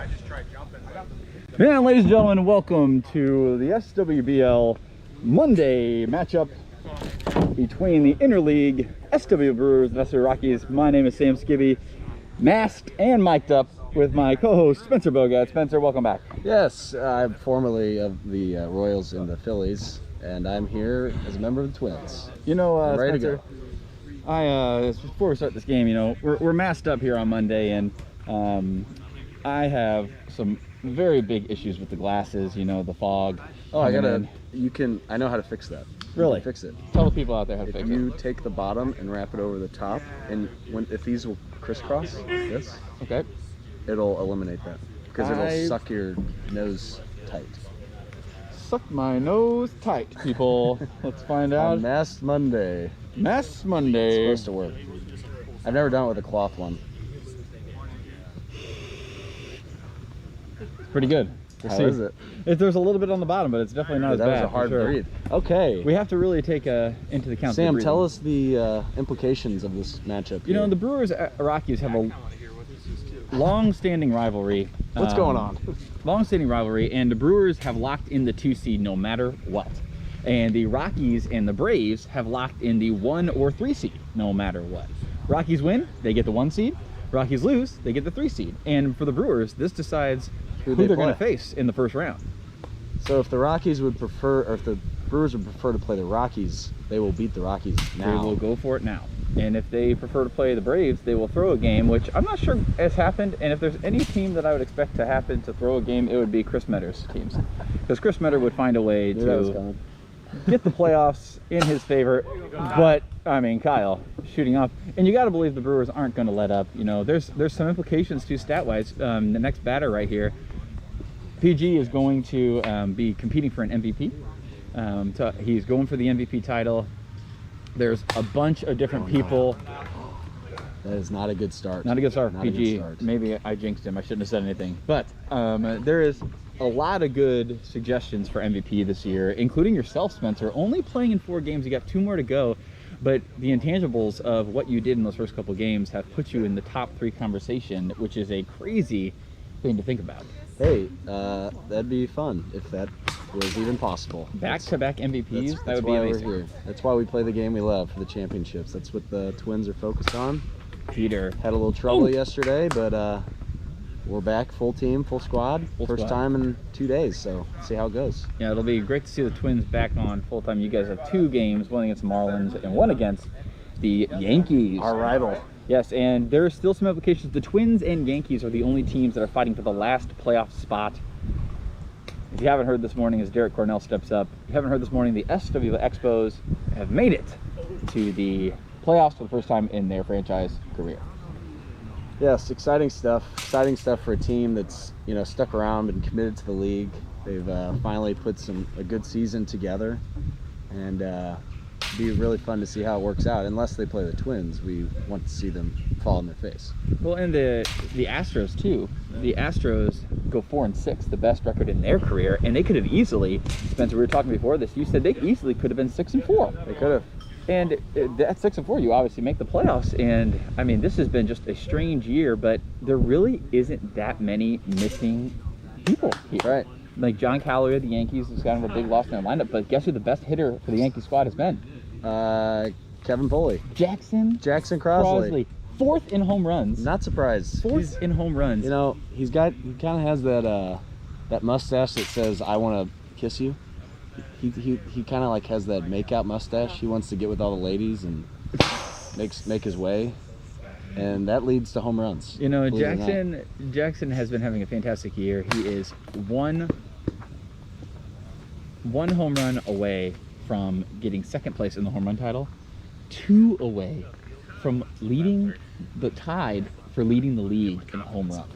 And ladies and gentlemen, welcome to the SWBL Monday matchup between the interleague SWBL Brewers and SWBL Rockies. My name is Sam Skibby, masked and mic'd up with my co-host Spencer Bogat. Spencer, welcome back. Yes, I'm formerly of the Royals and the Phillies, and I'm here as a member of the Twins. You know, ready Spencer, to go. before we start this game, you know, we're masked up here on Monday, and I have some very big issues with the glasses, you know, the fog. Oh, I know how to fix that. Really? You can fix it. Tell the people out there how to If fix you it. take the bottom and wrap it over the top, and if these will crisscross, this, Okay. it'll eliminate that. Because it'll suck your nose tight. Suck my nose tight, people. Let's find out. On Masked Monday. Masked Monday. It's supposed to work. I've never done it with a cloth one. Pretty good. How is it? There's a little bit on the bottom, but it's definitely not as bad. That was a hard breathe. Okay. We have to really take into account. Sam, tell us the implications of this matchup. You know, the Brewers Rockies have a long-standing rivalry. What's going on? Long-standing rivalry, and the Brewers have locked in the 2 seed no matter what. And the Rockies and the Braves have locked in the 1 or 3 seed no matter what. Rockies win, they get the 1 seed. Rockies lose, they get the 3 seed. And for the Brewers, this decides who they're going to face in the first round. So if the Rockies would prefer, or if the Brewers would prefer to play the Rockies, they will beat the Rockies now. They will go for it now. And if they prefer to play the Braves, they will throw a game, which I'm not sure has happened. And if there's any team that I would expect to happen to throw a game, it would be Chris Metter's teams. Because Chris Metter would find a way to get the playoffs in his favor. But, I mean, Kyle, shooting up. And you got to believe the Brewers aren't going to let up. You know, there's some implications to stat-wise. The next batter right here, PG is going to be competing for an MVP. He's going for the MVP title. There's a bunch of different people. That is not a good start. Not a good start for Not a PG. good start. Maybe I jinxed him. I shouldn't have said anything. But there is a lot of good suggestions for MVP this year, including yourself, Spencer. Only playing in 4 games. You got 2 more to go. But the intangibles of what you did in those first couple games have put you in the top 3 conversation, which is a crazy thing to think about. Hey, that'd be fun if that was even possible. Back-to-back MVPs, that would be amazing. We're here. That's why we play the game we love, for the championships. That's what the Twins are focused on. Peter Had a little trouble yesterday, but we're back, full team, full squad. First time in 2 days, so see how it goes. Yeah, it'll be great to see the Twins back on full time. You guys have 2 games, one against the Marlins and one against the Yankees. Our rival. Yes, and there are still some implications. The Twins and Yankees are the only teams that are fighting for the last playoff spot. If you haven't heard this morning, as Derek Cornell steps up, if you haven't heard this morning, the SWBL Expos have made it to the playoffs for the first time in their franchise career. Yes, exciting stuff. Exciting stuff for a team that's, you know, stuck around and committed to the league. They've finally put a good season together, and be really fun to see how it works out. Unless they play the Twins, we want to see them fall on their face. Well, and the Astros too. The Astros go 4-6, the best record in their career, and they could have easily, Spencer, we were talking before this, you said they easily could have been 6-4. They could have. And at 6-4, you obviously make the playoffs. And I mean, this has been just a strange year, but there really isn't that many missing people here. Right. Like John Callaway of the Yankees is kind of a big loss in their lineup, but guess who the best hitter for the Yankee squad has been? Kevin Foley. Jackson Crosley. 4th in home runs. Not surprised. 4th in home runs. You know, he kind of has that mustache that says, "I want to kiss you." He kind of like has that make-out mustache. He wants to get with all the ladies and make his way, and that leads to home runs. You know, Jackson has been having a fantastic year. He is one home run away from getting 2nd place in the home run title, 2 away from leading the tide for leading the league in home runs.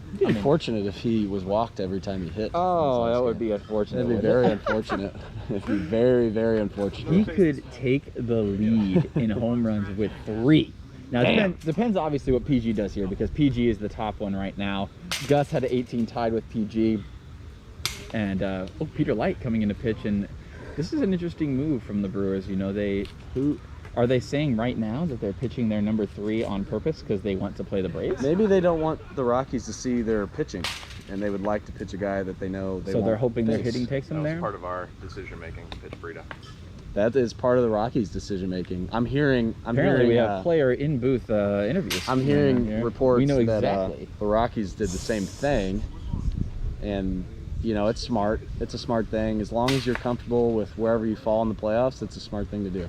It'd be unfortunate if he was walked every time he hit. Oh, that would be unfortunate. That'd be very unfortunate. It'd be very, very unfortunate. He could take the lead in home runs with 3. Now, it depends obviously what PG does here, because PG is the top one right now. Gus had an 18 tied with PG. And Peter Light coming into pitch, and this is an interesting move from the Brewers. You know, Are they saying right now that they're pitching their number 3 on purpose because they want to play the Braves? Maybe they don't want the Rockies to see their pitching, and they would like to pitch a guy that they know they So they're won't hoping their face. hitting takes them That was there? part of our decision making to pitch Breida. That is part of the Rockies' decision making. Apparently hearing, we have player in-booth interviews. I'm hearing reports we know that exactly. the Rockies did the same thing, and it's smart. It's a smart thing. As long as you're comfortable with wherever you fall in the playoffs, it's a smart thing to do.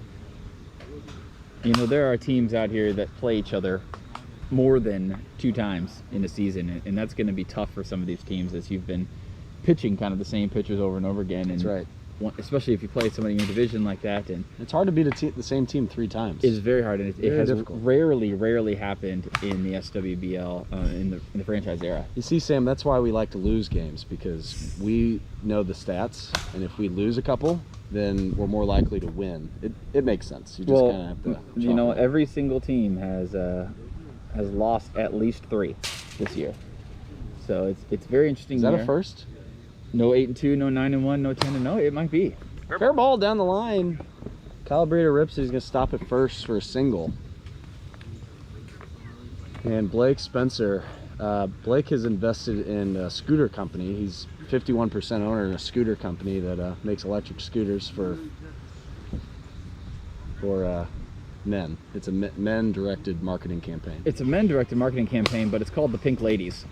There are teams out here that play each other more than 2 times in a season, and that's going to be tough for some of these teams as you've been pitching kind of the same pitchers over and over again. That's And right. especially if you play somebody in your division like that, and It's hard to beat the same team 3 times. it's very hard, and it Very has difficult. rarely happened in the SWBL in the franchise era. You see, Sam, that's why we like to lose games, because we know the stats, and if we lose a couple, then we're more likely to win. It makes sense. You just kind of have to. chalk it up. Every single team has lost at least 3 this year, so it's very interesting. Is that year. a first? No 8-2, no 9-1, no 10-0. It might be. Fair ball down the line. Kyle Breida rips it. He's going to stop at first for a single. And Blake Spencer. Blake has invested in a scooter company. He's 51% owner in a scooter company that makes electric scooters for men. It's a men-directed marketing campaign. It's a men-directed marketing campaign, but it's called the Pink Ladies.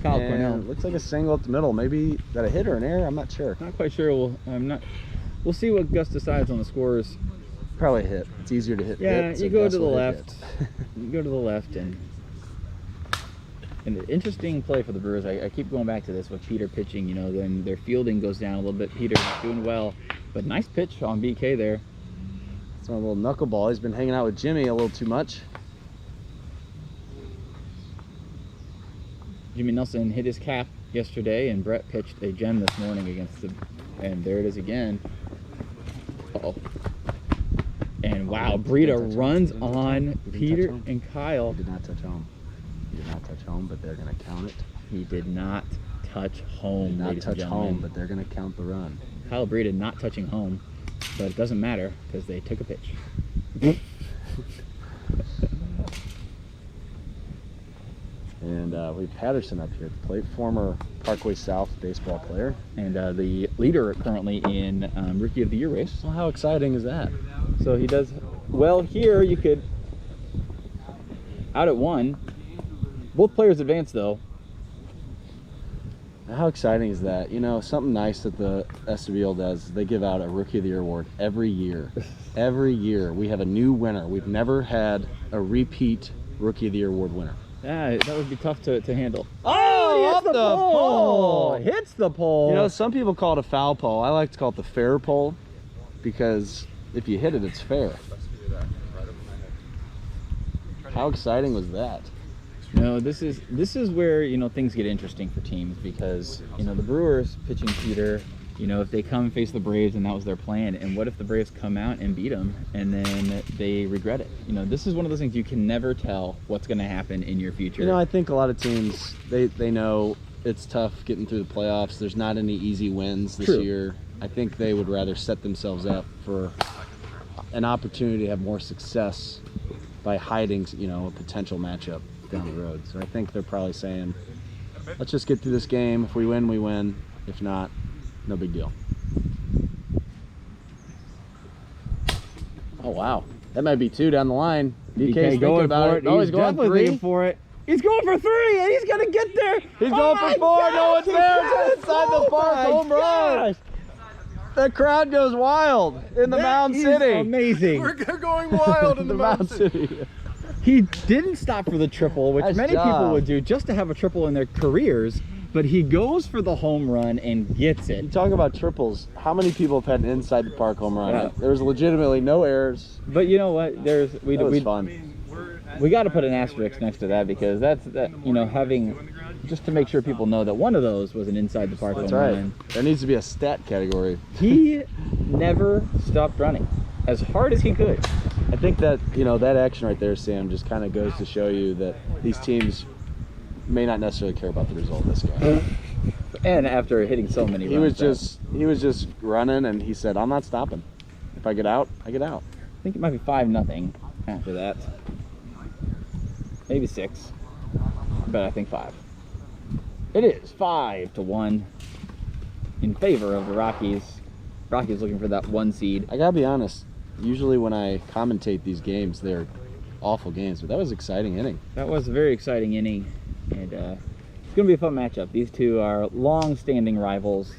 Kyle And Cornell. looks like a single at the middle. Maybe that a hit or an error? I'm not sure. Not quite sure. We'll see what Gus decides on the scores. Probably a hit. It's easier to hit. Yeah, hits, you and go Gus to the will hit left. hits. You go to the left, and an interesting play for the Brewers. I keep going back to this with Peter pitching. Then their fielding goes down a little bit. Peter's doing well, but nice pitch on BK there. It's a little knuckleball. He's been hanging out with Jimmy a little too much. Jimmy Nelson hit his cap yesterday, and Brett pitched a gem this morning and there it is again. Uh-oh. And wow, Breida runs on Peter and Kyle. He did not touch home. He did not touch home, but they're going to count it. He did not touch home. Did not ladies and touch gentlemen. home, but they're going to count the run. Kyle Breida not touching home, but it doesn't matter because they took a pitch. And we have Patterson up here at the plate, former Parkway South baseball player. And the leader currently in Rookie of the Year race. Well, how exciting is that? So he does well here. You could out at 1. Both players advance though. How exciting is that? Something nice that the SWBL does, they give out a Rookie of the Year award every year. Every year we have a new winner. We've never had a repeat Rookie of the Year award winner. Yeah, that would be tough to handle. Oh, he off the pole! Hits the pole. Some people call it a foul pole. I like to call it the fair pole, because if you hit it, it's fair. How exciting was that? This is where things get interesting for teams, because the Brewers pitching Peter, if they come and face the Braves and that was their plan, and what if the Braves come out and beat them and then they regret it? This is one of those things you can never tell what's going to happen in your future. I think a lot of teams, they know it's tough getting through the playoffs. There's not any easy wins this year. I think they would rather set themselves up for an opportunity to have more success by hiding, a potential matchup down the road. So I think they're probably saying, let's just get through this game. If we win, we win. If not, no big deal. Oh, wow. That might be 2 down the line. DK's going about for it. Oh, he's going definitely 3. thinking for it. He's going for 3, and he's going to get there. He's going for 4. No, it's there. It's inside the park. Home run. The crowd goes wild in the Mound City. Amazing. We're going wild in the Mound City. He didn't stop for the triple, which Nice many job. people would do just to have a triple in their careers, but he goes for the home run and gets You it. talk about triples. How many people have had an inside the park home run? Yeah. There was legitimately no errors. But you know what? That was fun. We got to put an asterisk next to that, because having just to make sure people know that one of those was an inside the park That's home right. run. There needs to be a stat category. He never stopped running as hard as he could. I think that, that action right there, Sam, just kind of goes to show you that these teams may not necessarily care about the result of this guy. And after hitting so many He was just running, and he said, I'm not stopping. If I get out, I get out. I think it might be 5-0 after that. Maybe 6. But I think 5. It is 5-1 in favor of the Rockies. Rockies looking for that 1 seed. I gotta be honest. Usually when I commentate these games, they're awful games, but that was an exciting inning. That was a very exciting inning, and it's going to be a fun matchup. These two are long-standing rivals.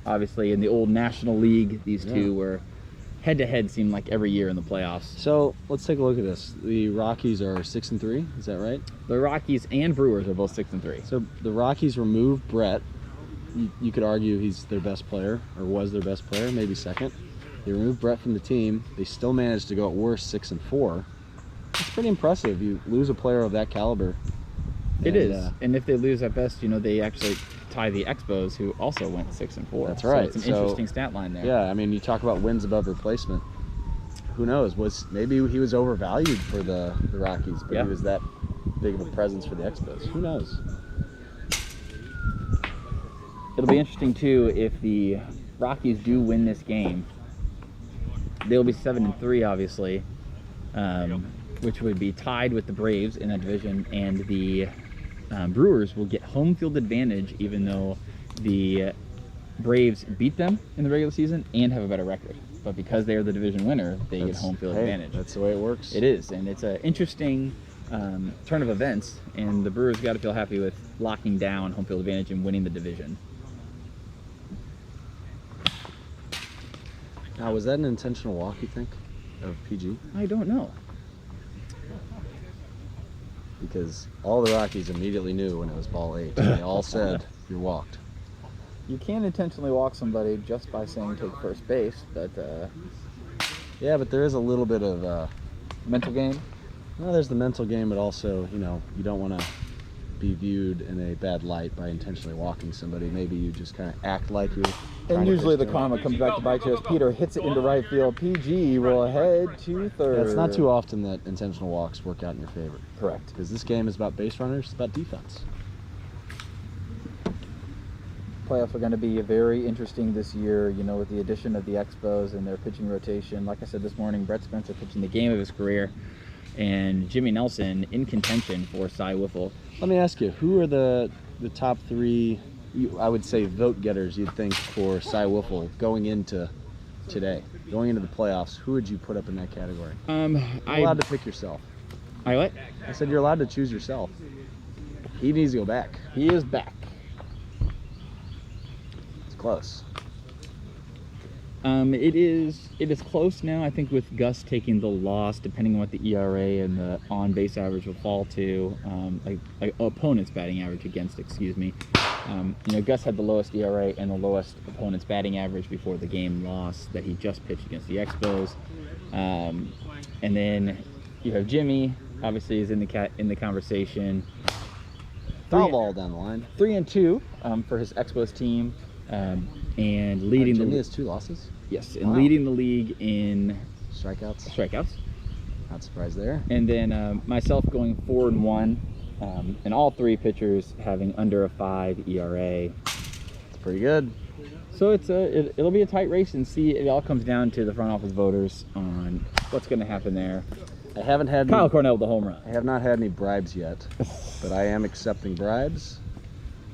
Obviously, in the old National League, these two were head-to-head, seemed like every year in the playoffs. So let's take a look at this. The Rockies are 6-3. Is that right? The Rockies and Brewers are both 6-3. So the Rockies removed Brett. You could argue he's their best player, or was their best player, maybe second. They removed Brett from the team. They still managed to go at worst 6-4. It's pretty impressive. You lose a player of that caliber. It is. And if they lose at best, they actually tie the Expos, who also went 6-4. That's right. So it's an interesting stat line there. Yeah, I mean, you talk about wins above replacement. Who knows? Maybe he was overvalued for the Rockies, but he was that big of a presence for the Expos. Who knows? It'll be interesting, too, if the Rockies do win this game. They'll be 7-3, obviously, which would be tied with the Braves in that division, and the Brewers will get home field advantage, even though the Braves beat them in the regular season and have a better record. But because they are the division winner, they get home field advantage. That's the way it works. It is, and it's an interesting turn of events, and the Brewers got to feel happy with locking down home field advantage and winning the division. Now, was that an intentional walk, you think, of PG? I don't know. Because all the Rockies immediately knew when it was ball 8. And they all said, you're walked. You can intentionally walk somebody just by saying take first base, but... yeah, but there is a little bit of... mental game? Well, there's the mental game, but also, you don't want to be viewed in a bad light by intentionally walking somebody. Maybe you just kind of act like you're... And usually the karma comes back to bite you as Peter hits it into right field. PG will head to third. Yeah, it's not too often that intentional walks work out in your favor. Correct. Because this game is about base runners, it's about defense. Playoffs are going to be very interesting this year, with the addition of the Expos and their pitching rotation. Like I said this morning, Brett Spencer pitching the game of his career, and Jimmy Nelson in contention for Cy Wiffle. Let me ask you, who are the top 3... I would say vote getters, you'd think, for Cy Wiffle going into today, going into the playoffs. Who would you put up in that category? You're allowed to pick yourself. I what? I said you're allowed to choose yourself. He needs to go back. He is back. It's close. It is close now. I think with Gus taking the loss, depending on what the ERA and the on-base average will fall to, like opponent's batting average against, excuse me. Gus had the lowest ERA and the lowest opponent's batting average before the game loss that he just pitched against the Expos. And then you have Jimmy, obviously, is in the conversation. Foul ball down the line. 3-2 for his Expos team, and leading Jimmy has 2 losses. Yes, and leading the league in strikeouts. Not surprised there. And then myself going 4-1. And all 3 pitchers having under a 5 ERA. It's pretty good. So it'll be a tight race, and it all comes down to the front office voters on what's going to happen there. I haven't had Kyle Cornell with the home run. I have not had any bribes yet, but I am accepting bribes.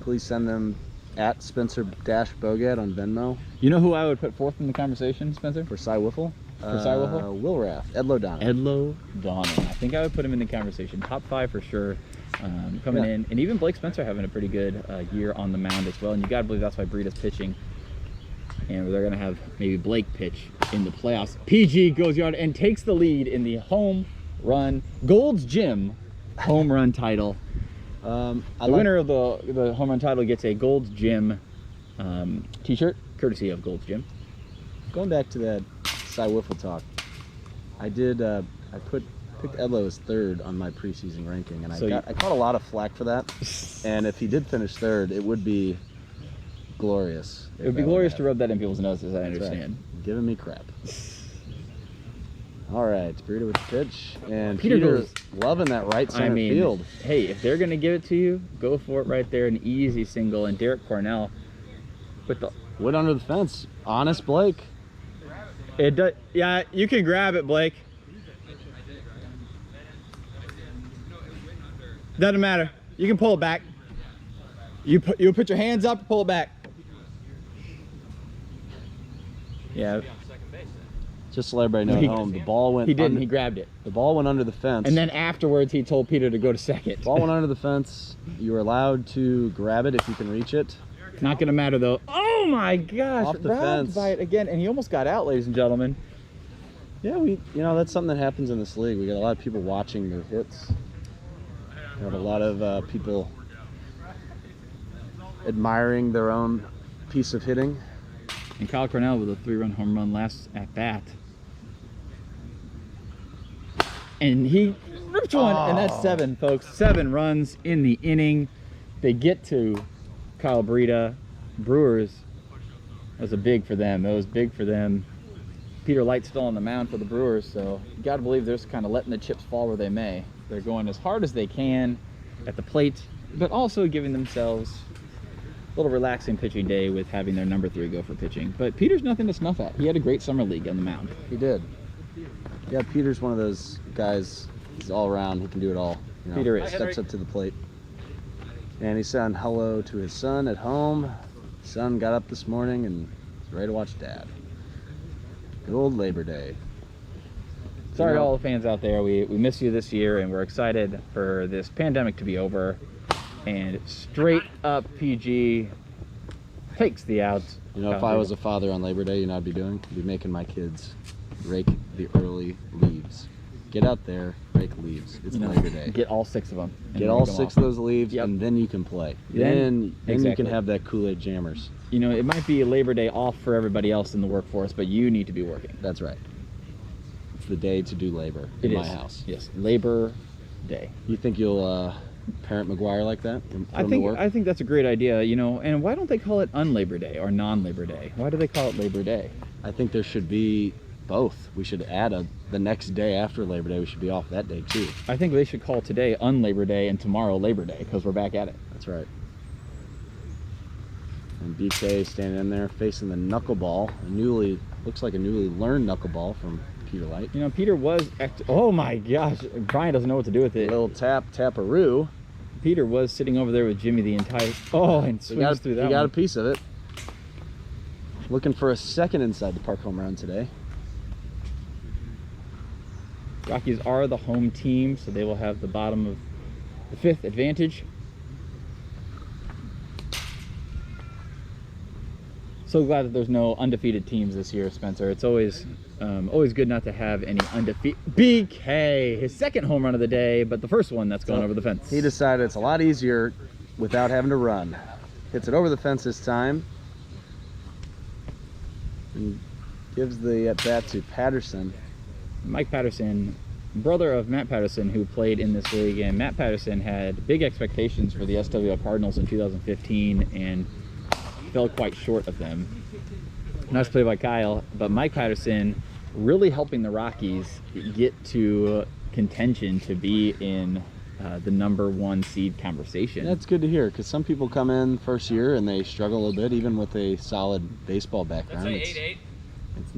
Please send them at Spencer-Bogat on Venmo. You know who I would put fourth in the conversation, Spencer? For Cy Wiffle? For Cy Wiffle? Will Rath. Edlo Donovan. Edlo Donovan. I think I would put him in the conversation. Top 5 for sure. Coming in, and even Blake Spencer having a pretty good year on the mound as well. And you gotta believe that's why Breda's pitching, and they're gonna have maybe Blake pitch in the playoffs. PG goes yard and takes the lead in the home run Gold's Gym home run title. The winner of the home run title gets a Gold's Gym t-shirt, courtesy of Gold's Gym. Going back to that Cy Wiffle talk, I picked Edlo as 3rd on my preseason ranking, and I caught a lot of flack for that. And if he did finish 3rd, it would be glorious. It would be glorious to rub that in people's noses, I understand. Right. Giving me crap. All right, Breda with the pitch, and Peter's loving that right center field. Hey, if they're going to give it to you, go for it right there, an easy single. And Derek Cornell with the... Went under the fence. Honest Blake. It does. Yeah, you can grab it, Blake. Doesn't matter. You can pull it back. You put your hands up, pull it back. Yeah. Just to let everybody know at home, the ball went. He didn't. He grabbed it. The ball went under the fence. And then afterwards, he told Peter to go to second. Ball went under the fence. You are allowed to grab it if you can reach it. Not gonna matter though. Oh my gosh! Off the Robbed fence. by it again, and he almost got out, ladies and gentlemen. Yeah, that's something that happens in this league. We got a lot of people watching their hits. We have a lot of people admiring their own piece of hitting. And Kyle Cornell with a 3-run home run last at bat. And he ripped one, and that's 7, folks. 7 runs in the inning. They get to Kyle Breida. Brewers, that was big for them. It was big for them. Peter Light's still on the mound for the Brewers, so you got to believe they're just kind of letting the chips fall where they may. They're going as hard as they can at the plate, but also giving themselves a little relaxing pitching day with having their number 3 go for pitching. But Peter's nothing to snuff at. He had a great summer league on the mound. He did. Yeah, Peter's one of those guys. He's all around. He can do it all. Peter is. Steps up to the plate. And he said hello to his son at home. His son got up this morning and was ready to watch Dad. Good old Labor Day. Sorry to all the fans out there. We miss you this year, and we're excited for this pandemic to be over. And straight up PG takes the outs. If I was a father on Labor Day, I'd be doing? I'd be making my kids rake the early leaves. Get out there, rake leaves. It's Labor Day. Get all 6 of them. Get all 6 of those leaves, and then you can play. Then you can have that Kool-Aid Jammers. It might be a Labor Day off for everybody else in the workforce, but you need to be working. That's right. It's the day to do labor in my house. Yes, Labor Day. You think you'll parent McGuire like that? I think that's a great idea. And why don't they call it un-Labor Day or non-Labor Day? Why do they call it Labor Day? I think there should be both. We should add the next day after Labor Day. We should be off that day too. I think they should call today un-Labor Day and tomorrow Labor Day, because we're back at it. That's right. And BK standing in there facing the knuckleball. Looks like a newly learned knuckleball from Peter Light. Peter was, oh my gosh, Brian doesn't know what to do with it. A little taparoo. Peter was sitting over there with Jimmy the entire, and swings through that. He got a piece of it. Looking for a second inside the park home run today. Rockies are the home team, so they will have the bottom of the 5th advantage. So glad that there's no undefeated teams this year, Spencer. It's always good not to have any undefeated. BK, his 2nd home run of the day, but the first one that's gone over the fence. He decided it's a lot easier without having to run. Hits it over the fence this time. And gives the at-bat to Patterson. Mike Patterson, brother of Matt Patterson, who played in this league, and Matt Patterson had big expectations for the SWBL Cardinals in 2015 and fell quite short of them. Nice play by Kyle, but Mike Patterson really helping the Rockies get to contention to be in the number 1 seed conversation. That's good to hear, because some people come in first year and they struggle a little bit, even with a solid baseball background. It's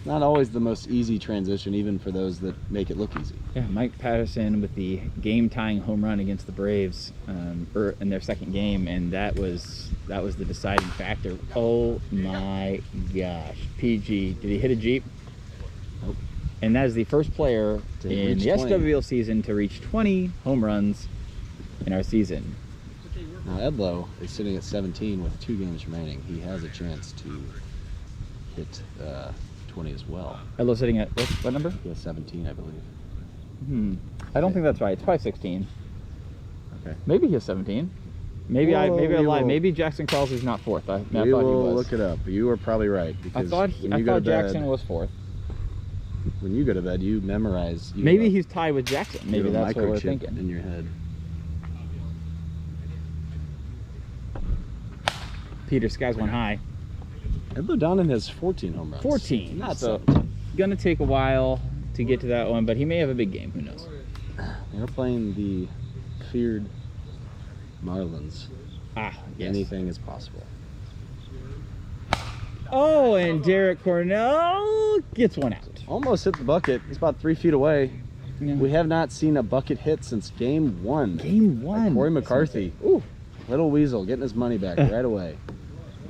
not always the most easy transition, even for those that make it look easy. Yeah, Mike Patterson with the game-tying home run against the Braves in their 2nd game, and that was the deciding factor. Oh my gosh. PG, did he hit a Jeep? Nope. And that is the first player in the 20. SWBL season to reach 20 home runs in our season. Now Edlow is sitting at 17 with 2 games remaining. He has a chance to hit 20 as well. Edlow sitting at what number? He has 17, I believe. I don't think that's right. It's probably 16. Okay. Maybe he has 17. Maybe I lied. Maybe Jackson Crosby's not 4th. I thought he was. Look it up. You were probably right. I thought Jackson was 4th. When you go to bed, you memorize. Maybe he's tied with Jackson. Maybe that's what we're thinking. In your head. Peter, skies one high. Edlow Donnan has 14 home runs. 14. Not so 17. Gonna take a while to get to that one, but he may have a big game. Who knows? They're playing the feared Marlins. Yes. Anything is possible. Oh, and Derek Cornell gets one out. Almost hit the bucket. He's about 3 feet away. Yeah. We have not seen a bucket hit since game 1. Game 1. Corey McCarthy. Ooh, little weasel getting his money back right away.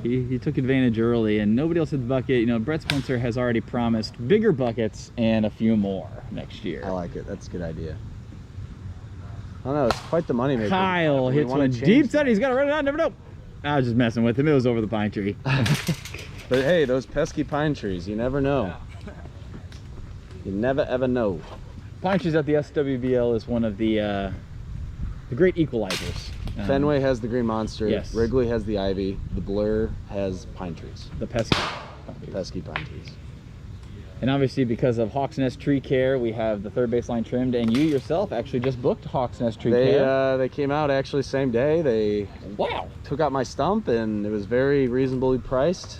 He took advantage early, and nobody else hit the bucket. You know, Brett Spencer has already promised bigger buckets and a few more next year. I like it. That's a good idea. I don't know. It's quite the moneymaker. Kyle hits one deep set. He's got to run it out. Never know. I was just messing with him. It was over the pine tree. But hey, those pesky pine trees, you never know. You never ever know. Pine trees at the SWBL is one of the great equalizers. Fenway has the green monster. Yes. Wrigley has the ivy. The Blur has pine trees. The pesky. Pesky pine trees. And obviously, because of Hawks Nest tree care, we have the third baseline trimmed, and you yourself actually just booked Hawks Nest tree care. They came out actually same day. They took out my stump, and it was very reasonably priced.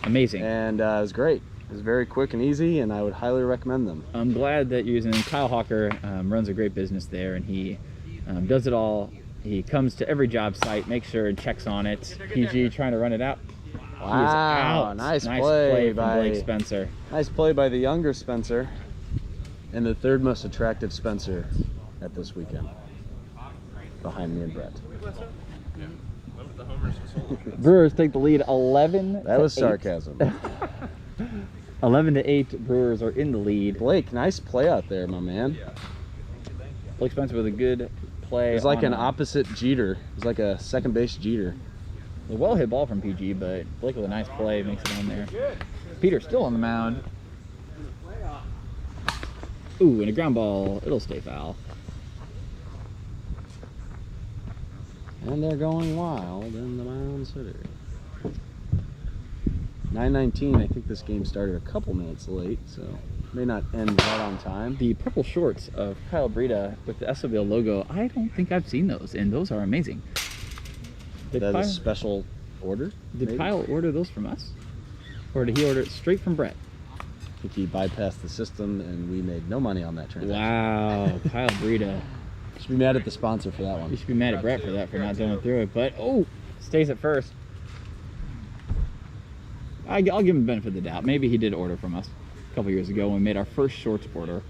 Amazing. And it was great. It was very quick and easy, and I would highly recommend them. I'm glad that you're using them. Kyle Hawker runs a great business there, and he does it all. He comes to every job site, makes sure and checks on it. PG trying to run it out. Wow, nice play by from Blake Spencer. Nice play by the younger Spencer, and the third most attractive Spencer at this weekend, behind me and Brett. Brewers take the lead 11. That was sarcasm. 11-8. Brewers are in the lead. Blake, nice play out there, my man. Blake Spencer with a good play. It's like an opposite Jeter. It's like a second base Jeter. A well hit ball from PG, but Blake with a nice play makes it on there. Peter still on the mound. Ooh, and a ground ball. It'll stay foul. And they're going wild in the mound sitter. 9:19. I think this game started a couple minutes late, so may not end right on time. The purple shorts of Kyle Breda with the SWBL logo, I don't think I've seen those, and those are amazing. Did that is a special order? Did maybe? Kyle order those from us? Or did he order it straight from Brett? I think he bypassed the system, and we made no money on that transaction. Wow, Kyle Breda. Should be mad at the sponsor for that one. You should be mad at Brett for that, for not going through it. But, oh, stays at first. I'll give him the benefit of the doubt. Maybe he did order from us a couple years ago when we made our first shorts order.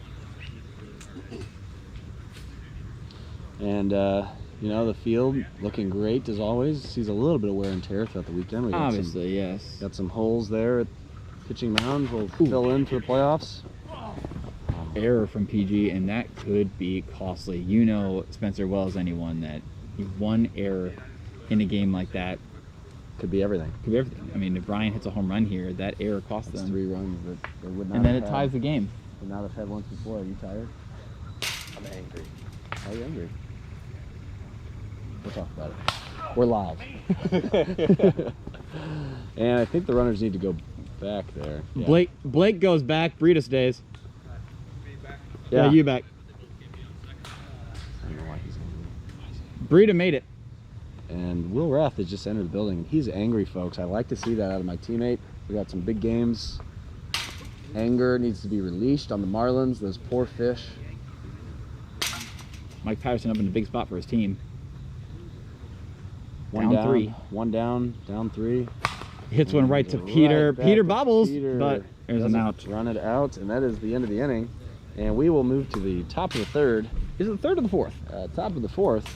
And, you know, the field looking great as always. Sees a little bit of wear and tear throughout the weekend. We got obviously, yes. Got some holes there at pitching mound. We'll fill in for the playoffs. Error from PG, and that could be costly. You know Spencer well as anyone that one error in a game like that could be everything. Could be everything. I mean, if Brian hits a home run here, that error costs them 3 runs that they would not. And then it ties the game. Would not have had once before. Are you tired? I'm angry. Are you angry? We'll talk about it. We're live. And I think the runners need to go back there. Yeah. Blake goes back. Breda stays. Yeah, you back. I don't know why he's angry. Breda made it. And Will Rath has just entered the building. He's angry, folks. I like to see that out of my teammate. We got some big games. Anger needs to be released on the Marlins. Those poor fish. Mike Patterson up in the big spot for his team. One down 3. One down 3. Hits one right to Peter. Peter bobbles, Peter but there's an out. Run it out, and that is the end of the inning. And we will move to the top of the third. Is it the third or the fourth? Top of the fourth.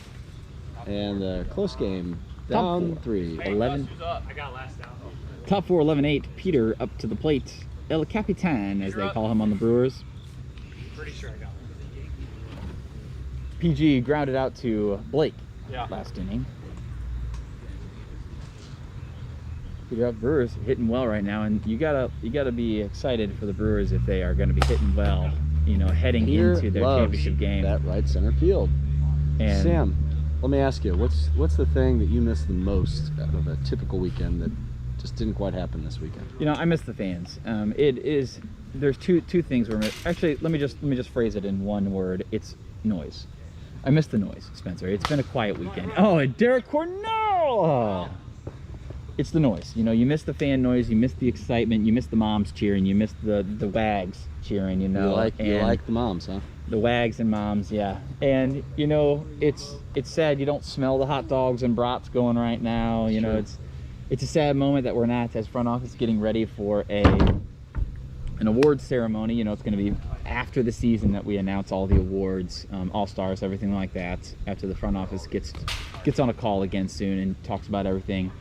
And close game. Down 3. 11. I got last out. Top 4, 11-8. Peter up to the plate. El Capitan, as they call him on the Brewers. Pretty sure I got one. PG grounded out to Blake last inning. Peter up. Brewers hitting well right now, and you gotta be excited for the Brewers if they are going to be hitting well. You know, heading into their championship game. That right center field. And Sam, let me ask you, what's the thing that you miss the most out of a typical weekend that just didn't quite happen this weekend? You know, I miss the fans. There's two things actually, let me just phrase it in one word. It's noise. I miss the noise, Spencer. It's been a quiet weekend. Oh, and Derek Cornell. Oh. It's the noise. You know, you miss the fan noise, you miss the excitement, you miss the moms cheering, you miss the wags cheering, you know. You like the moms, huh? The wags and moms, yeah. And you know, it's sad you don't smell the hot dogs and brats going right now. You know, It's a sad moment that we're not, as front office, getting ready for an awards ceremony. You know, it's going to be after the season that we announce all the awards, all-stars, everything like that, after the front office gets on a call again soon and talks about everything.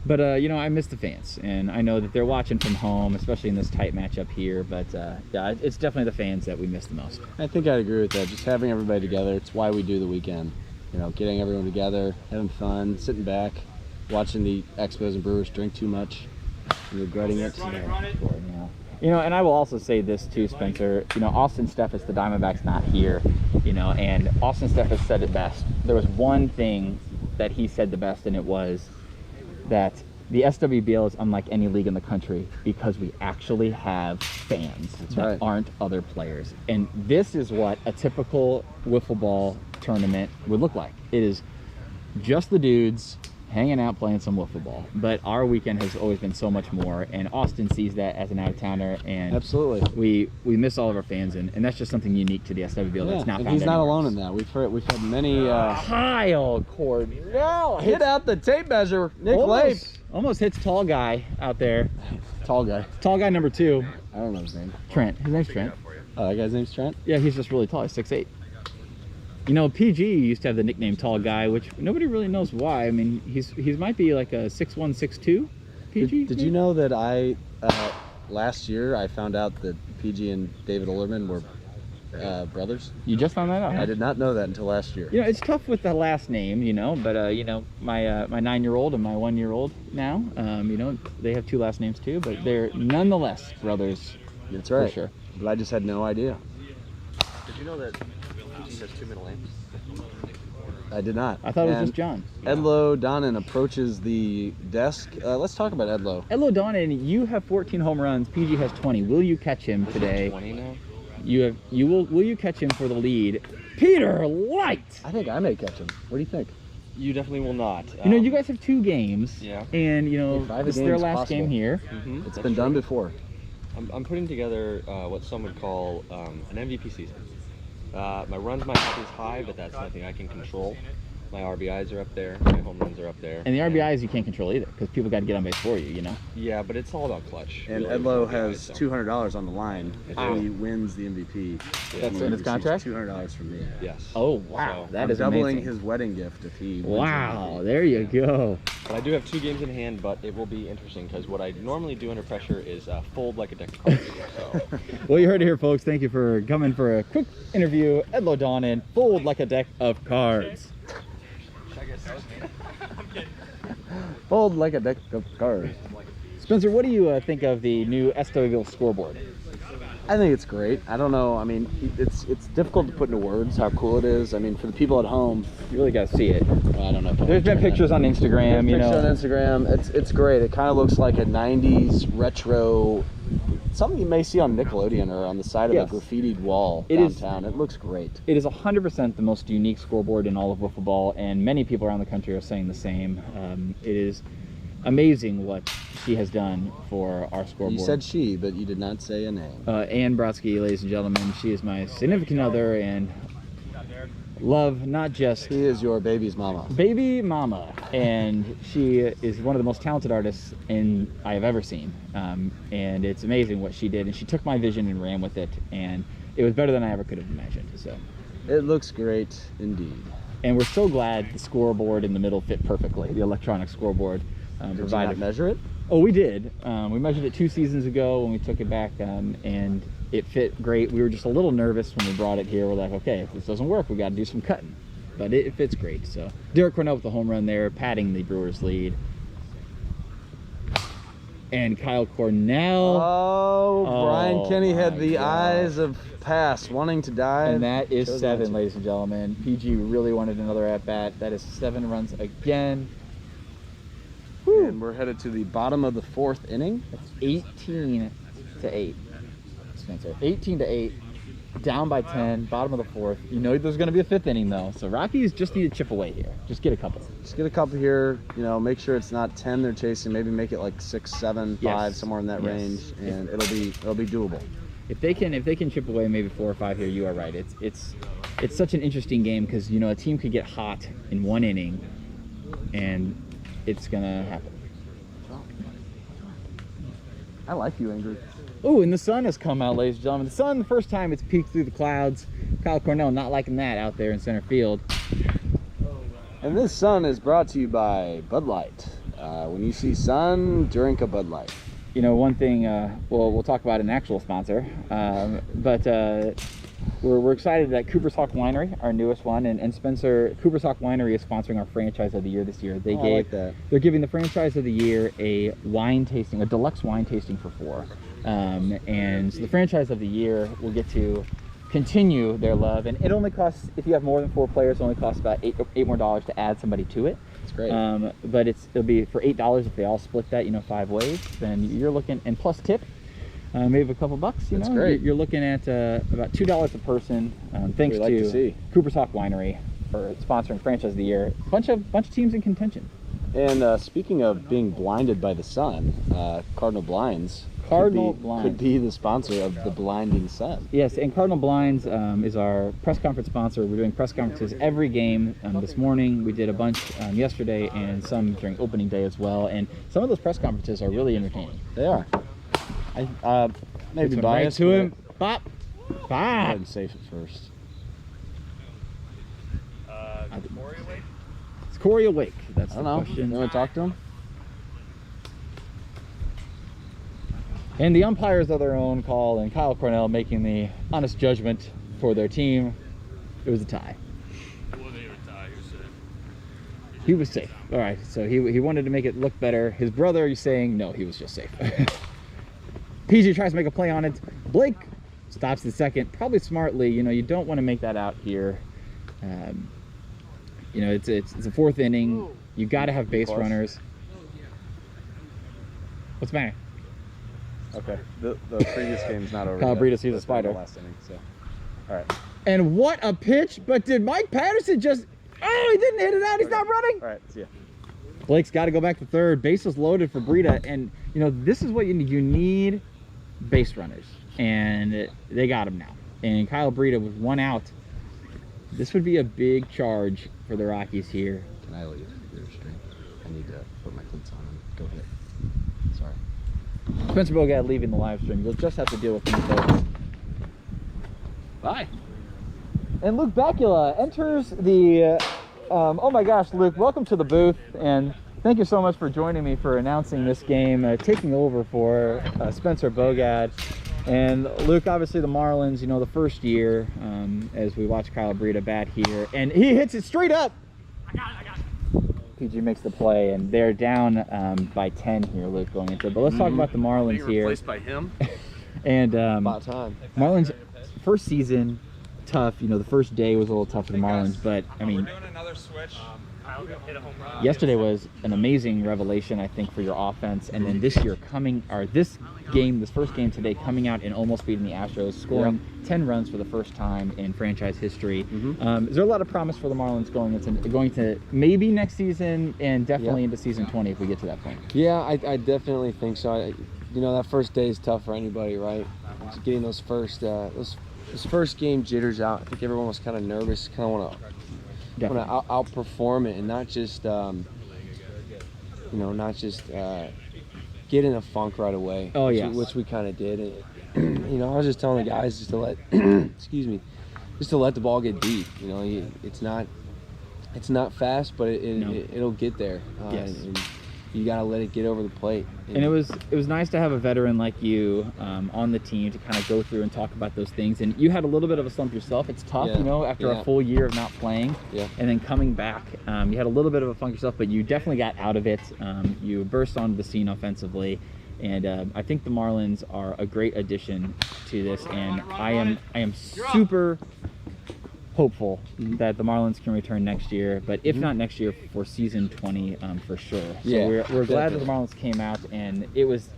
But, you know, I miss the fans, and I know that they're watching from home, especially in this tight matchup here. But, yeah, it's definitely the fans that we miss the most. I think I'd agree with that. Just having everybody together, it's why we do the weekend. You know, getting everyone together, having fun, sitting back, watching the Expos and Brewers drink too much, and regretting it. You know, and I will also say this too, Spencer. You know, Austin Steffes, the Diamondbacks, not here. You know, and Austin Steffes said it best. There was one thing that he said the best, and it was that the SWBL is unlike any league in the country because we actually have fans that aren't other players. And this is what a typical wiffle ball tournament would look like. It is just the dudes hanging out playing some wiffle ball. But our weekend has always been so much more, and Austin sees that as an out-of-towner, and absolutely we miss all of our fans, and that's just something unique to the SWBL that's not found he's not anywhere alone else. in that. We've had many Kyle Cornell hit out the tape measure. Nick Lape almost hits tall guy out there. Tall guy number 2. I don't know his name. Trent. His name's Trent. Oh, that guy's name's Trent? Yeah, he's just really tall. He's 6'8". You know, PG used to have the nickname Tall Guy, which nobody really knows why. I mean, he might be like a 6'1", 6'2". PG. Did you know that last year I found out that PG and David Ollerman were brothers? You just found that out? I did not know that until last year. You know, it's tough with the last name, you know, but you know, my 9-year-old and my 1-year-old now, you know, they have 2 last names too, but they're nonetheless brothers. That's right. For sure. But I just had no idea. Did you know that PG has 2 middle names? I did not. I thought it was just John. Edlo Donnan approaches the desk. Let's talk about Edlo. Edlo Donnan, you have 14 home runs. PG has 20. Will you catch him today? 20 now? Will you catch him for the lead? Peter Light! I think I may catch him. What do you think? You definitely will not. You know, you guys have 2 games. Yeah. And, you know, this is their last game here. Mm-hmm. It's been done before. I'm putting together what some would call an MVP season. My runs might not be as high, but that's nothing I can control. My RBIs are up there. My home runs are up there. And the RBIs you can't control either, because people got to get on base for you, you know? Yeah, but it's all about clutch. And really, Edlo RBIs, has so. $200 on the line if he wins the MVP. That's He in his receives contract? $200 from me. Yes. Oh, wow. So, That I'm is doubling amazing. his wedding gift if he wins Wow, MVP. there you go. But I do have 2 games in hand, but it will be interesting because what I normally do under pressure is fold like a deck of cards. So. Well, you heard it here, folks. Thank you for coming for a quick interview. Edlo Donnan, fold like a deck of cards. Fold like a deck of cards. Spencer, what do you think of the new SWBL scoreboard? I think it's great. I don't know. I mean, it's difficult to put into words how cool it is. I mean, for the people at home, You really got to see it. well, I don't know. If I There's can been share pictures on Instagram, that. you know. Pictures on Instagram. It's great. It kind of looks like a 90s retro, something you may see on Nickelodeon or on the side of Yes. a graffitied wall It is- downtown. It looks great. It is 100% the most unique scoreboard in all of wiffle ball, and many people around the country are saying the same. It is amazing what she has done for our scoreboard. You said she, but you did not say a name. Ann Brodsky, ladies and gentlemen, she is my significant other and love, not just She is your baby's mama. baby mama, and she is one of the most talented artists I have ever seen, and it's amazing what she did, and she took my vision and ran with it, and it was better than I ever could have imagined. So, It looks great indeed. and we're so glad the scoreboard in the middle fit perfectly, the electronic scoreboard Did you provided. not measure it? Oh, we did. We measured it 2 seasons ago when we took it back, and it fit great. We were just a little nervous when we brought it here. We're like, okay, if this doesn't work, we got to do some cutting. But it fits great. So Derek Cornell with the home run there, padding the Brewers lead. And Kyle Cornell, Oh, Brian Oh, Kenny had my the God. eyes of past, wanting to dive. and that is Chose 7, not to. ladies and gentlemen. PG really wanted another at-bat. That is 7 runs again. And we're headed to the bottom of the 4th inning. That's 18 to 8. Spencer, 18 to 8. Down by 10, bottom of the 4th. You know there's going to be a 5th inning, though. So Rockies just need to chip away here. Just get a couple. Just get a couple here, you know, make sure it's not 10 they're chasing, maybe make it like 6, 7, 5, Yes. somewhere in that Yes. range, and it'll be doable. If they can chip away maybe 4 or 5 here, you are right. It's such an interesting game because, you know, a team could get hot in 1 inning, and it's going to happen. I like you, Ingrid. Oh, and the sun has come out, ladies and gentlemen. The sun, the first time it's peeked through the clouds. Kyle Cornell not liking that out there in center field. And this sun is brought to you by Bud Light. When you see sun, drink a Bud Light. You know, one thing, we'll talk about an actual sponsor, but we're excited that Cooper's Hawk Winery, our newest one, and Spencer, Cooper's Hawk Winery is sponsoring our Franchise of the Year this year. I like that. They're giving the Franchise of the Year a wine tasting, a deluxe wine tasting for 4. And so the Franchise of the Year will get to continue their love, and it only costs, if you have more than 4 players, it only costs about $8 more to add somebody to it. It's great. But it'll be for $8 if they all split that, 5 ways. Then you're looking, and plus tip, maybe a couple bucks. That's great. You're looking at about $2 a person. Thanks to Cooper's Hawk Winery for sponsoring Franchise of the Year. Bunch of teams in contention. And speaking of being blinded by the sun, Cardinal Blinds. Could be the sponsor of the blinding sun. Yes, and Cardinal Blinds is our press conference sponsor. We're doing press conferences every game. This morning we did a bunch yesterday, and some during opening day as well. And some of those press conferences are really entertaining. They are. I maybe biased to him. Bop. Go ahead and safe it first. Corey awake? Is Corey awake? That's I don't the know. question. You want to talk to him? And the umpires of their own call, and Kyle Cornell making the honest judgment for their team. It was a tie. It wasn't even a tie. He was safe. All right, so he wanted to make it look better. His brother, you're saying, no, he was just safe. PG tries to make a play on it. Blake stops the second, probably smartly. You don't want to make that out here. It's a 4th inning. You got to have base runners. What's the matter? Okay. The previous game's not over. Kyle Breida sees a spider. Last inning, so. All right. And what a pitch! But did Mike Patterson just? Oh, he didn't hit it out. He's not running. All right. See ya. Blake's got to go back to third. Bases loaded for Breida, and this is what you need. You need base runners, and they got him now. And Kyle Breida with 1 out. This would be a big charge for the Rockies here. Can I leave? You're straight. I need to put my cleats on and go hit. Sorry. Spencer Bogad leaving the live stream. You'll just have to deal with me, folks. Bye. And Luke Bacula enters the. Oh my gosh, Luke! Welcome to the booth, and thank you so much for joining me for announcing this game, taking over for Spencer Bogad. And Luke, obviously the Marlins, the first year, as we watch Kyle Breida bat here, and he hits it straight up. I got it. PG makes the play, and they're down by 10 here, Luke, going into it. But let's talk about the Marlins here. Replaced by him? And About time. Marlins first season, tough. The first day was a little tough for the Marlins, but I mean, We're doing another switch. Hit a home run. yesterday was an amazing revelation, I think, for your offense. And then this year this first game today, coming out and almost beating the Astros, scoring 10 runs for the first time in franchise history. Is there a lot of promise for the Marlins going to maybe next season and definitely into season 20 if we get to that point? Yeah, I definitely think so. That first day is tough for anybody, right? Just getting those first game jitters out. I think everyone was kind of nervous, kind of want to outperform it and not just get in a funk right away. Oh yeah, which we kind of did. And, I was just telling the guys just to let just to let the ball get deep. It's not fast, but it'll get there. Yes. And you gotta let it get over the plate. And it was nice to have a veteran like you on the team to kind of go through and talk about those things. And you had a little bit of a slump yourself. It's tough, after a full year of not playing, and then coming back. You had a little bit of a funk yourself, but you definitely got out of it. You burst onto the scene offensively, and I think the Marlins are a great addition to this. And I am super hopeful that the Marlins can return next year, but if not next year, for season 20 for sure. So we're glad that the Marlins came out, and it was,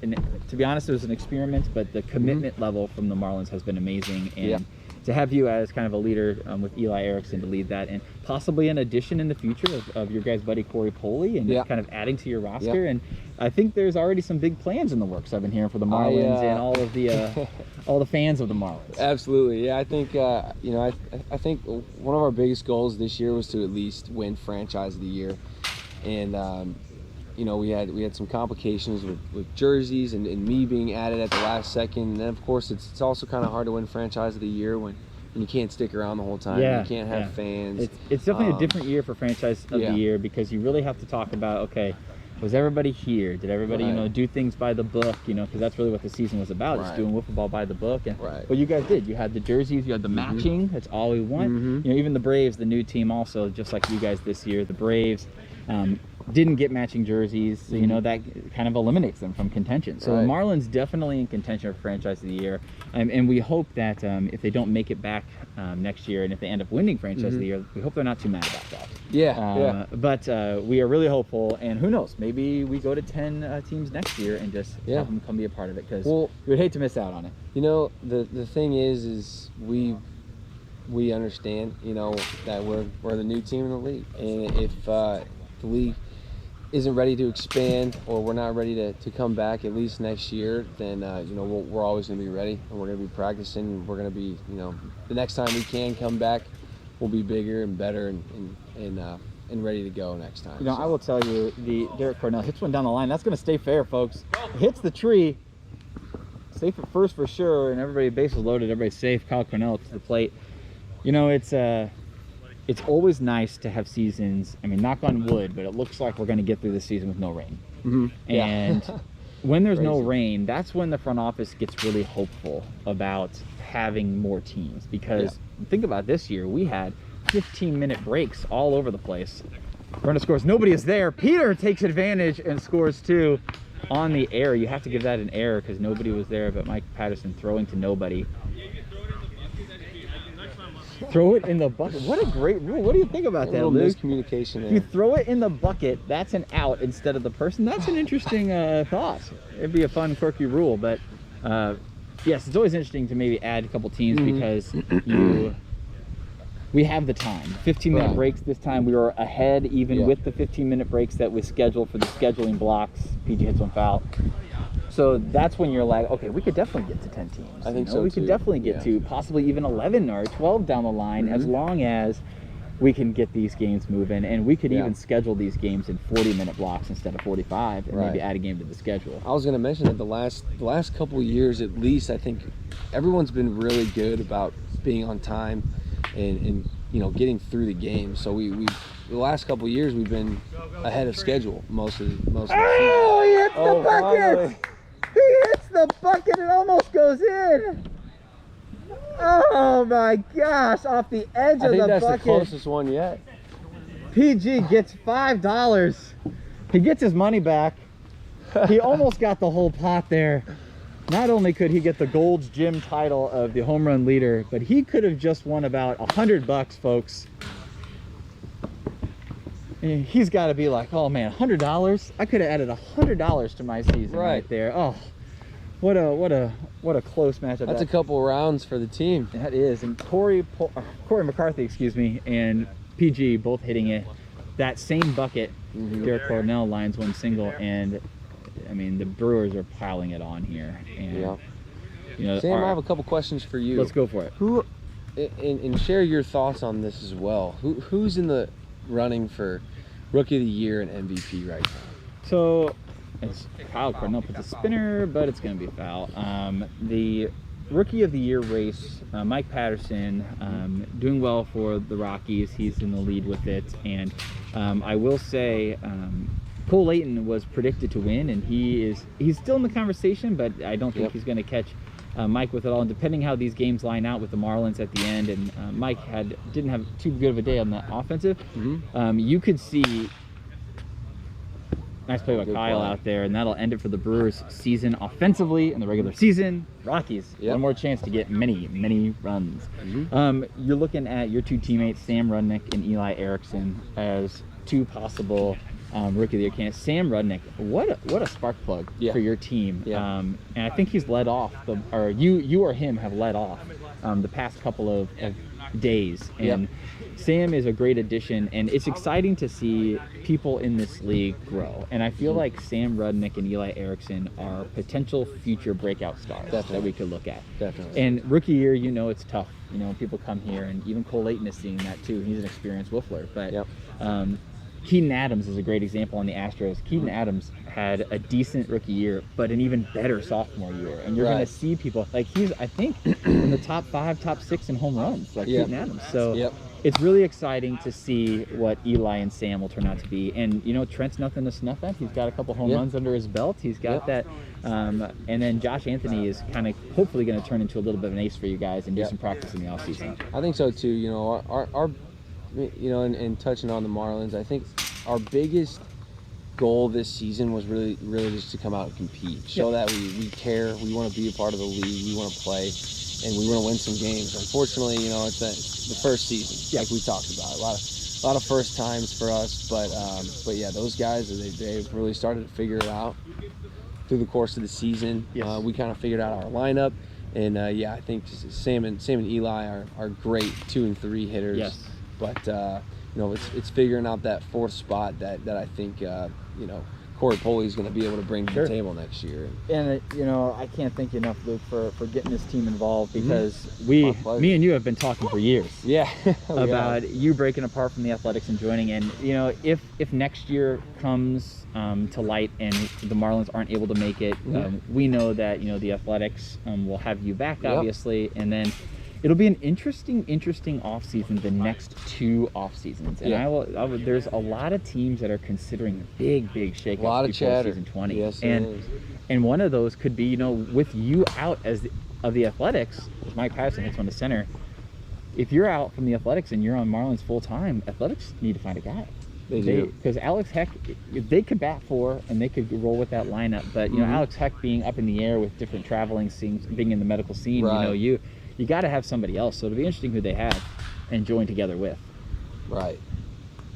to be honest, it was an experiment, but the commitment level from the Marlins has been amazing. And to have you as kind of a leader with Eli Erickson to lead that, and possibly an addition in the future of your guys' buddy Corey Poley, and kind of adding to your roster. And I think there's already some big plans in the works I've been hearing for the Marlins and all of the all the fans of the Marlins. Absolutely, yeah. I think I think one of our biggest goals this year was to at least win Franchise of the Year, and you know, we had some complications with jerseys and me being added at the last second. And then, of course, it's also kind of hard to win Franchise of the Year when you can't stick around the whole time. Yeah, you can't have fans. It's definitely a different year for Franchise of the Year, because you really have to talk about, okay, was everybody here? Did everybody, you know, do things by the book? You know, because that's really what the season was about, just doing wiffle ball by the book. And what you guys did, you had the jerseys, you had the matching. That's all we want. You know, even the Braves, the new team, also just like you guys this year, the Braves didn't get matching jerseys, so you know that kind of eliminates them from contention. So the Marlins definitely in contention for Franchise of the Year, and we hope that if they don't make it back next year, and if they end up winning Franchise of the Year, we hope they're not too mad about that. But we are really hopeful, and who knows, maybe we go to 10 teams next year and just have them come be a part of it, because we would hate to miss out on it. You know, the thing is we understand, you know, that we're the new team in the league, and if the league isn't ready to expand, or we're not ready to come back at least next year, then you know, we're always going to be ready, and we're going to be practicing. We're going to be, you know, the next time we can come back, we'll be bigger and better and ready to go next time. You know, I will tell you, the Derek Cornell hits one down the line. That's going to stay fair, folks. It hits the tree. Safe at first for sure, and everybody, bases loaded, everybody's safe. Kyle Cornell up to the plate. You know, it's always nice to have seasons. I mean, knock on wood, but it looks like we're going to get through the season with no rain. And when there's no rain, that's when the front office gets really hopeful about having more teams. Because think about this year, we had 15-minute breaks all over the place. Runner scores, nobody is there. Peter takes advantage and scores 2 on the air. You have to give that an error because nobody was there, but Mike Patterson throwing to nobody. Throw it in the bucket. What a great rule. What do you think about that, Luke? Miscommunication there. If you throw it in the bucket, that's an out instead of the person. That's an interesting thought. It'd be a fun, quirky rule. But yes, it's always interesting to maybe add a couple teams because we have the time. 15-minute breaks this time. We were ahead even with the 15-minute breaks that was scheduled for the scheduling blocks. PG hits one foul. So that's when you're like, okay, we could definitely get to 10 teams. I think so, We could definitely get to possibly even 11 or 12 down the line, as long as we can get these games moving. And we could even schedule these games in 40-minute blocks instead of 45, and maybe add a game to the schedule. I was going to mention that the last couple of years, at least, I think everyone's been really good about being on time and you know, getting through the game. So we the last couple of years we've been ahead of schedule most of the season. Oh, he hits the bucket! Finally. He hits the bucket, it almost goes in. Oh my gosh, off the edge of the bucket. I think that's the closest one yet. PG gets $5. He gets his money back. He almost got the whole pot there. Not only could he get the Gold's Gym title of the home run leader, but he could have just won about $100, folks. And he's got to be like, oh man, $100? I could have added $100 to my season right there. Oh, what a close matchup. That's a couple rounds for the team. That is. And Corey McCarthy, excuse me, and PG both hitting it. That same bucket, Derek Cornell lines one single, and I mean, the Brewers are piling it on here. And, you know, Sam, I have a couple questions for you. Let's go for it. Who, and share your thoughts on this as well. Who's in the running for Rookie of the Year and MVP right now? So, it's Kyle Cornell puts a spinner, but it's going to be a foul. The Rookie of the Year race, Mike Patterson, doing well for the Rockies. He's in the lead with it. And I will say, Cole Layton was predicted to win, and he's still in the conversation, but I don't think he's going to catch Mike with it all. And depending how these games line out with the Marlins at the end, and Mike didn't have too good of a day on the offensive, you could see nice play by Kyle out there, and that'll end it for the Brewers season offensively in the regular season. Rockies, one more chance to get many runs. You're looking at your two teammates, Sam Rudnick and Eli Erickson, as two possible Rookie of the Year candidates. Sam Rudnick, what a spark plug for your team. And I think he's led off, you or him have led off the past couple of days. And Sam is a great addition, and it's exciting to see people in this league grow. And I feel like Sam Rudnick and Eli Erickson are potential future breakout stars that we could look at. And Rookie Year, you know, it's tough. You know, people come here, and even Cole Layton is seeing that too. He's an experienced whiffler. But Keaton Adams is a great example on the Astros. Keaton Adams had a decent rookie year, but an even better sophomore year. And you're going to see people like he's, I think, in the top 5, top 6 in home runs, like Keaton Adams. So it's really exciting to see what Eli and Sam will turn out to be. And, you know, Trent's nothing to snuff at. He's got a couple home runs under his belt. He's got that. And then Josh Anthony is kind of hopefully going to turn into a little bit of an ace for you guys and do some practice in the offseason. I think so too. You know, our you know, and touching on the Marlins, I think our biggest goal this season was really just to come out and compete, show that we care, we want to be a part of the league, we want to play, and we want to win some games. Unfortunately, you know, it's the first season, like we talked about, a lot of first times for us, but yeah, those guys they've really started to figure it out through the course of the season. We kind of figured out our lineup, and yeah, I think Sam and Eli are great 2 and 3 hitters. But you know, it's figuring out that 4th spot that I think you know, Corey Poley is going to be able to bring to the table next year. And you know, I can't thank you enough, Luke, for getting this team involved, because me and you have been talking for years. About you breaking apart from the Athletics and joining. And you know, if next year comes to light and the Marlins aren't able to make it, we know that, you know, the Athletics will have you back, obviously, and then it'll be an interesting offseason, the next 2 off seasons. And I will, there's a lot of teams that are considering big shakeups before season 20. And one of those could be, you know, with you out of the Athletics, Mike Patterson hits one to center. If you're out from the Athletics and you're on Marlins full time, Athletics need to find a guy. They do. Because Alex Heck, they could bat 4 and they could roll with that lineup. But, you know, Alex Heck being up in the air with different traveling scenes, being in the medical scene, you know, you got to have somebody else. So it'll be interesting who they have and join together with.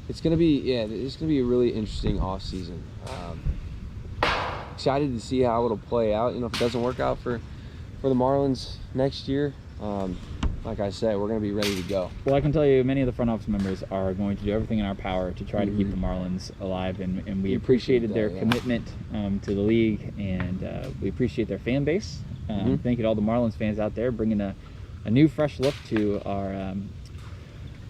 It's gonna be it's gonna be a really interesting off season. Excited to see how it'll play out. You know, if it doesn't work out for the Marlins next year, like I said, we're gonna be ready to go. Well, I can tell you, many of the front office members are going to do everything in our power to try to keep the Marlins alive, and we appreciated their commitment to the league, and we appreciate their fan base. Thank you to all the Marlins fans out there, bringing a new fresh look to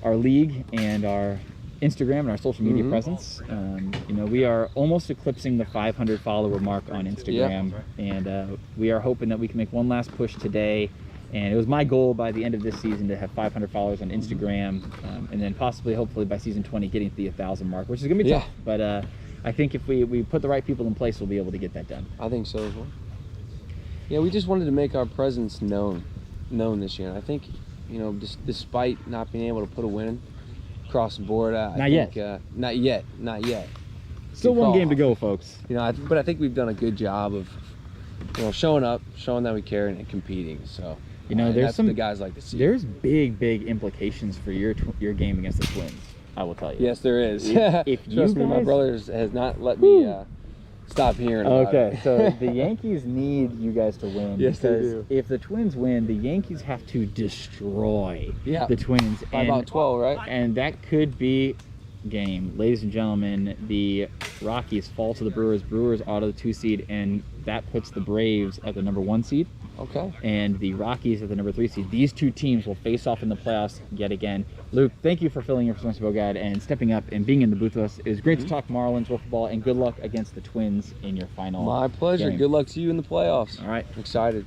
our league and our Instagram and our social media presence. You know, we are almost eclipsing the 500 follower mark on Instagram, and we are hoping that we can make one last push today. And it was my goal by the end of this season to have 500 followers on Instagram, and then possibly, hopefully, by season 20, getting to the 1,000 mark, which is gonna be tough. But I think if we put the right people in place, we'll be able to get that done. I think so as well. Yeah, we just wanted to make our presence known this year. And I think, you know, despite not being able to put a win across the board, not yet. Still one game to go, folks. You know, but I think we've done a good job of, you know, showing up, showing that we care, and competing. So, you know, there's some the guys like to see. There's big implications for your game against the Twins, I will tell you. Yes, there is. If Trust me, my brother has not let me stop hearing about it. So the Yankees need you guys to win. Yes, they do. If the Twins win, the Yankees have to destroy the Twins. By about 12, right? And that could be game. Ladies and gentlemen, the Rockies fall to the Brewers. Brewers out of the 2 seed, and that puts the Braves at the number 1 seed. And the Rockies at the number 3 seed. These 2 teams will face off in the playoffs yet again. Luke, thank you for filling in for SWBL Guide and stepping up and being in the booth with us. It was great to talk Marlins football, and good luck against the Twins in your final My pleasure. game. Good luck to you in the playoffs. All right. Excited.